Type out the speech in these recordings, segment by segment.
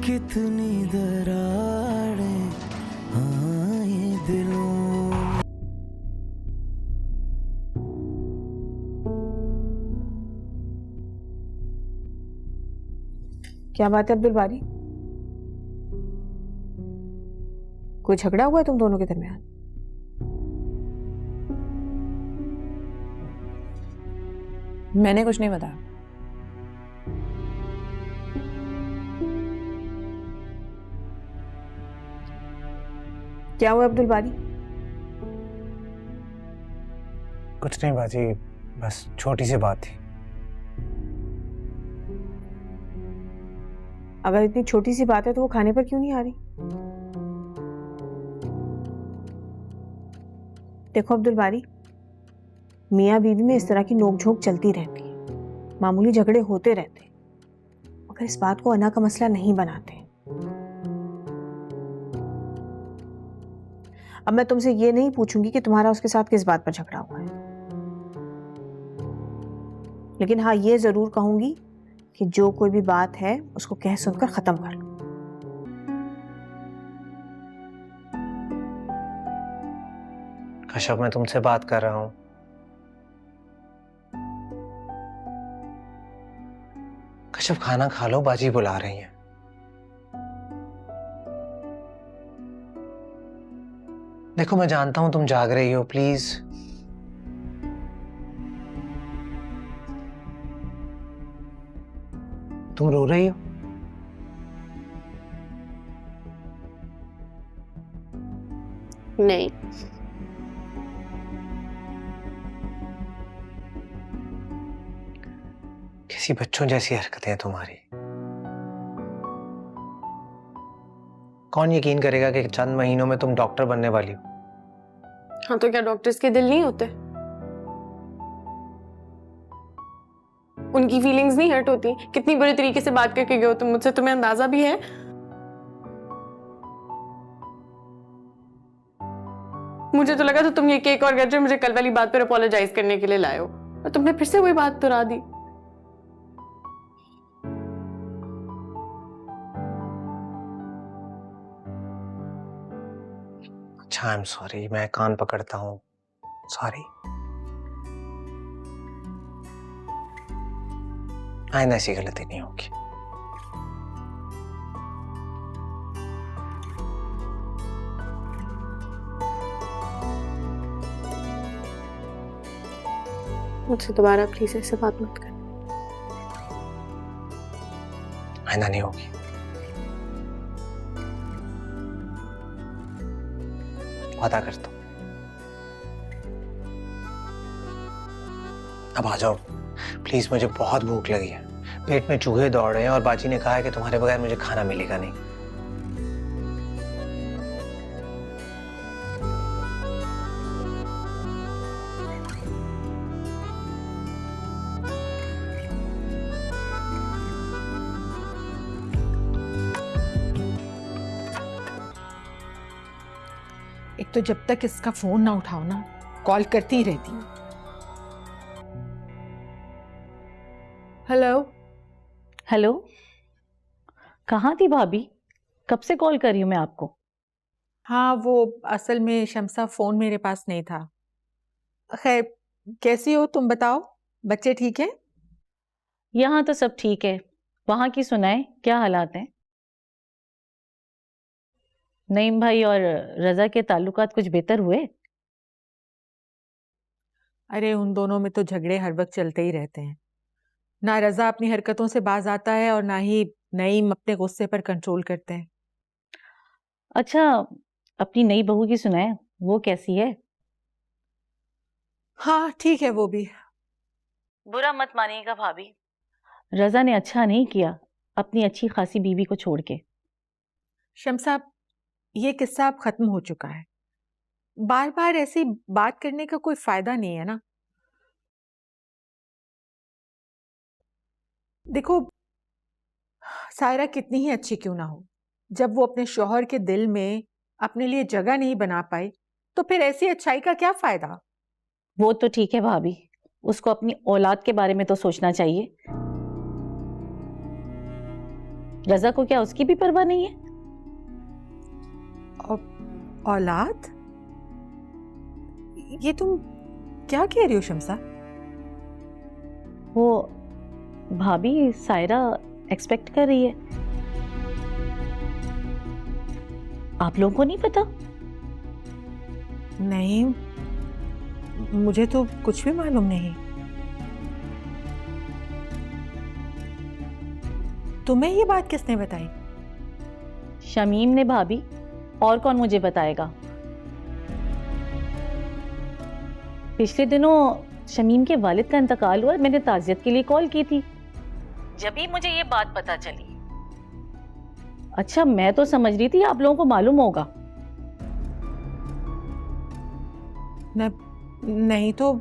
कितनी दरारें आए दिलों में। क्या बात है अब्दुल बारी, कोई झगड़ा हुआ है तुम दोनों के दरमियान? मैंने कुछ नहीं बताया। क्या हुआ अब्दुल बारी? कुछ नहीं बाजी, बस छोटी सी बात थी। अगर इतनी छोटी सी बात है तो वो खाने पर क्यों नहीं आ रही? देखो अब्दुल बारी, मियाँ बीवी में इस तरह की नोकझोंक चलती रहती है, मामूली झगड़े होते रहते हैं, मगर इस बात को अना का मसला नहीं बनाते। अब मैं तुमसे ये नहीं पूछूंगी कि तुम्हारा उसके साथ किस बात पर झगड़ा हुआ है, लेकिन हाँ ये जरूर कहूंगी कि जो कोई भी बात है उसको कह सुनकर खत्म कर लो। कश्यप, मैं तुमसे बात कर रहा हूं। कश्यप, खाना खा लो, बाजी बुला रही हैं। देखो मैं जानता हूं तुम जाग रही हो, प्लीज। तुम रो रही हो? नहीं। किसी बच्चों जैसी हरकतें हैं तुम्हारी। कौन यकीन करेगा कि चंद महीनों में तुम डॉक्टर बनने वाली हो? हाँ तो क्या डॉक्टर्स के दिल नहीं होते? उनकी फीलिंग्स नहीं हर्ट होती? कितनी बुरी तरीके से बात करके गए हो तुम मुझसे, तुम्हें अंदाजा भी है? मुझे तो लगा था तुम ये केक और गजर मुझे कल वाली बात पर अपोलोजाइज करने के लिए लाए हो, और तुमने फिर से वही बात दोहरा दी। अच्छा, आई एम सॉरी, मैं कान पकड़ता हूँ। सॉरी। आइंदा ऐसी गलती नहीं होगी। मुझसे दोबारा प्लीज ऐसे बात मत कर। आइंदा नहीं होगी। वादा करता हूं। अब आ जाओ प्लीज, मुझे बहुत भूख लगी है। पेट में चूहे दौड़ रहे हैं और बाजी ने कहा है कि तुम्हारे बगैर मुझे खाना मिलेगा नहीं। एक तो जब तक इसका फोन ना उठाओ ना, कॉल करती ही रहती हूँ। हेलो। हेलो, कहाँ थी भाभी? कब से कॉल कर रही हूँ मैं आपको। हाँ वो असल में शम्सा फोन मेरे पास नहीं था। खैर, कैसी हो तुम बताओ? बच्चे ठीक है? यहाँ तो सब ठीक है, वहाँ की सुनाए, क्या हालात हैं? नईम भाई और रजा के ताल्लुकात कुछ बेहतर हुए? अरे उन दोनों में तो झगड़े हर वक्त चलते ही रहते हैं। ना रजा अपनी हरकतों से बाज आता है और ना ही नईम अपने गुस्से पर कंट्रोल करते हैं। अच्छा, अपनी नई बहू की सुनाए, वो कैसी है? हाँ ठीक है वो भी। बुरा मत मानिएगा भाभी, रजा ने अच्छा नहीं किया अपनी अच्छी खासी बीवी को छोड़ के। शम्सा, ये किस्सा अब खत्म हो चुका है। बार बार ऐसी बात करने का कोई फायदा नहीं है ना। देखो, सायरा कितनी ही अच्छी क्यों ना हो, जब वो अपने शौहर के दिल में अपने लिए जगह नहीं बना पाई तो फिर ऐसी अच्छाई का क्या फायदा। वो तो ठीक है भाभी, उसको अपनी औलाद के बारे में तो सोचना चाहिए। रजा को क्या उसकी भी परवाह नहीं है? औलाद? ये तुम क्या कह रही हो शम्सा? वो भाभी सायरा एक्सपेक्ट कर रही है। आप लोगों को नहीं पता? नहीं, मुझे तो कुछ भी मालूम नहीं। तुम्हें ये बात किसने बताई? शमीम ने भाभी, और कौन मुझे बताएगा? पिछले दिनों शमीम के वालिद का इंतकाल हुआ, मैंने ताज़ियत के लिए कॉल की थी, जब ही मुझे ये बात पता चली। अच्छा, मैं तो समझ रही थी आप लोगों को मालूम होगा। नहीं तो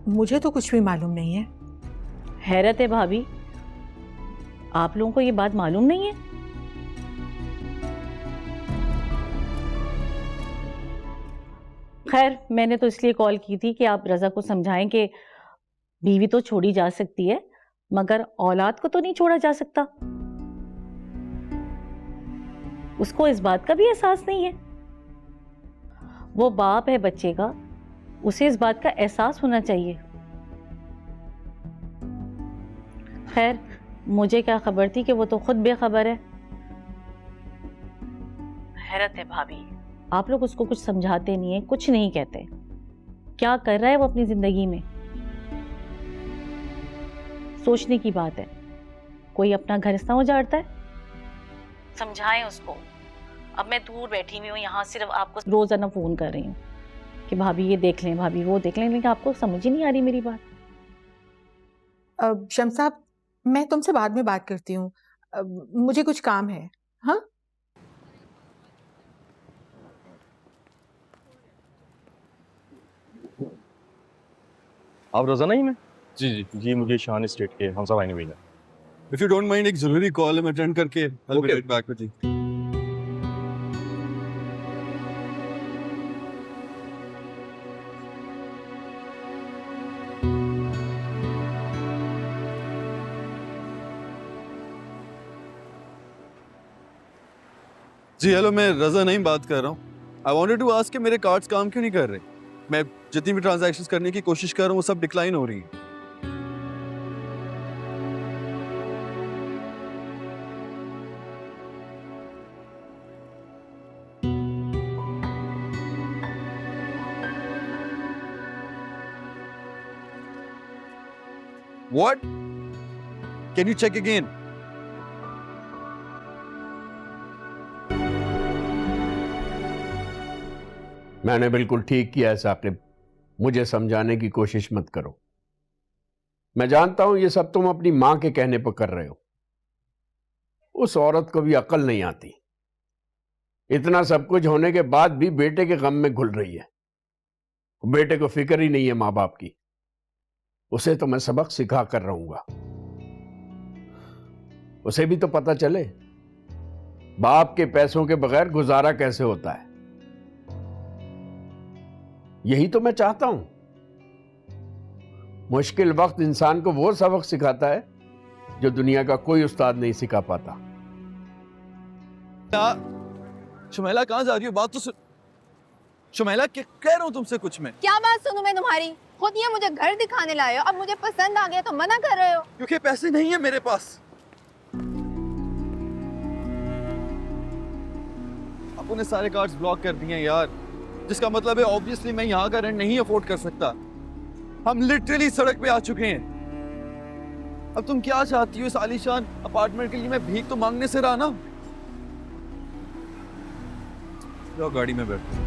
मुझे तो कुछ भी मालूम नहीं है। हैरत है भाभी, आप लोगों को ये बात मालूम नहीं है? खैर, मैंने तो इसलिए कॉल की थी कि आप रजा को समझाएं कि बीवी तो छोड़ी जा सकती है, मगर औलाद को तो नहीं छोड़ा जा सकता। उसको इस बात का भी एहसास नहीं है। वो बाप है बच्चे का, उसे इस बात का एहसास होना चाहिए। खैर, मुझे क्या खबर थी कि वो तो खुद बेखबर है। हैरत है भाभी, आप लोग उसको कुछ समझाते नहीं है, कुछ नहीं कहते। क्या कर रहा है वो अपनी जिंदगी में? सोचने की बात है। कोई अपना घर इतना उजाड़ता है? समझाएं उसको। अब मैं दूर बैठी हुई हूँ यहाँ, सिर्फ आपको रोजाना फोन कर रही हूँ कि भाभी ये देख लें, भाभी वो देख लें, लेकिन आपको समझ ही नहीं आ रही मेरी बात। शम्सा, मैं तुमसे बाद में बात करती हूँ, मुझे कुछ काम है। हाँ, आप रजा नहीं में? जी जी। जी, मुझे शान स्टेट के हमसा भाई ने भेजा। इफ यू डोंट माइंड, एक जरूरी कॉल है, मैं अटेंड करके I'll be right back with you. जी हेलो, मैं रजा नहीं बात कर रहा हूँ। आई वांटेड टू आस्क कि मेरे कार्ड्स काम क्यों नहीं कर रहे? मैं जितनी भी ट्रांजैक्शंस करने की कोशिश कर रहा हूँ वो सब डिक्लाइन हो रही है। What? Can you check again? मैंने बिल्कुल ठीक किया है साकिब, मुझे समझाने की कोशिश मत करो। मैं जानता हूं ये सब तुम अपनी मां के कहने पर कर रहे हो। उस औरत को भी अक्ल नहीं आती, इतना सब कुछ होने के बाद भी बेटे के गम में घुल रही है। बेटे को फिक्र ही नहीं है मां बाप की। उसे तो मैं सबक सिखा कर रहूंगा। उसे भी तो पता चले बाप के पैसों के बगैर गुजारा कैसे होता है। यही तो मैं चाहता हूं। मुश्किल वक्त इंसान को वो सबक सिखाता है जो दुनिया का कोई उस्ताद नहीं सिखा पाता। शुमैला कहां जा रही हो? बात तो सुन। शुमैला, कह रहा हूं तुमसे कुछ मैं। क्या बात सुनूं मैं तुम्हारी? खुद ये मुझे घर दिखाने लाए हो, अब मुझे पसंद आ गया तो मना कर रहे हो। क्योंकि पैसे नहीं है मेरे पास। आपने सारे कार्ड्स ब्लॉक कर दिए यार, जिसका मतलब है ऑब्वियसली मैं यहाँ का रेंट नहीं अफोर्ड कर सकता। हम लिटरली सड़क पे आ चुके हैं। अब तुम क्या चाहती हो? इस आलीशान अपार्टमेंट के लिए मैं भीख तो मांगने से रहा ना। लो गाड़ी में बैठो।